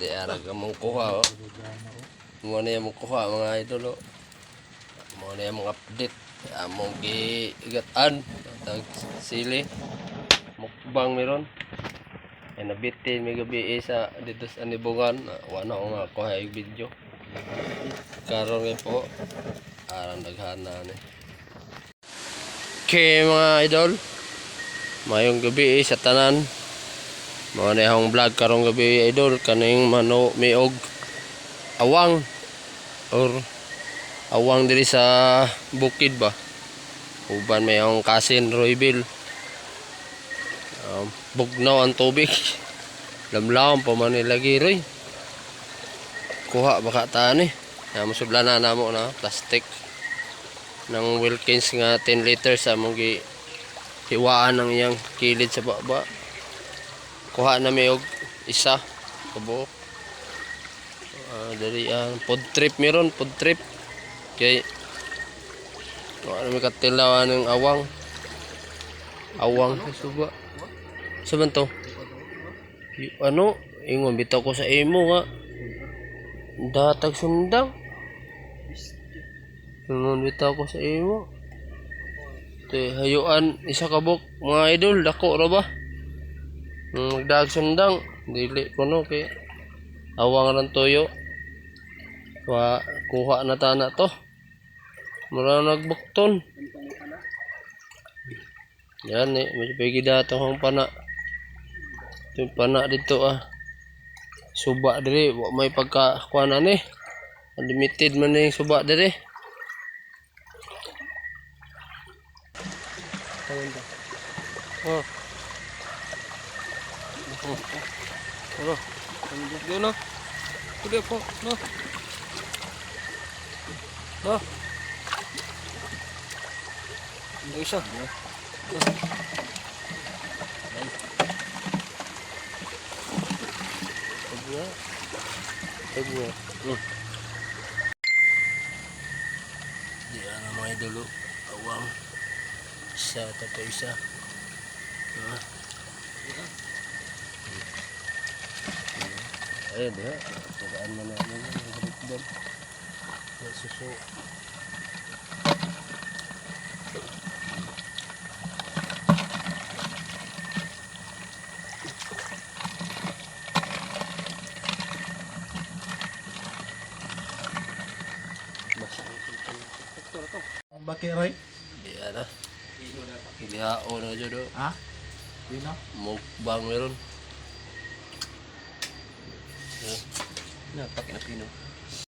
Di arag among kuha oh. Mo na yung kuha mga idol oh. Mo na yung update. Among giigatan tag sili. Mukbang meron. Ay nabitin may gabi sa dito sa Nibungan. Wala ko nga kuha yung video. Karon nga po arang daghana ni. Okay mga idol. Mayong gabi sa tanan. Mga na akong vlog karong gabi idol kaning mano miog awang or awang diri sa bukid ba. Uban may akong kasin Roybil. Bugnaw ang tubig. Lamlaw pa man lagi roy. Kuha baka taan eh. Musudla na namo na plastic ng Wilkins nga 10 liters among gi hiwaan ng iyang kilid sa baba. Kuha na may og isa kabuok. Dari food trip meron, food trip. Kay ano may katilaw ng awang. Awang suba. Saban to? Ano? Ingon bitaw ko sa imo nga. Datag sundang. Ingon bitaw ko sa imo. Te hayuan isa kabuk mga idol dako ra ba? Magdag sundang dili ko no kay awang ran toyo. Kuha na ta na to. Mura nagbukton. Yan eh, medyo pigi dato ang pana. Ito yung pana dito Suba diri, may pagkakuanan eh. Unlimited man yung suba diri. Oh. Ano? Dito na. Kuda po, no. No. Ang isa. Tagwa. Di ana mga idolo. Awang. Isa tapo isa. Ayun diha. Tugaan man na yung suso. Bakit Roy? Di ana. Gihao na jud do. Ha? Di na? Mukbang meron. Na, pakin na pino.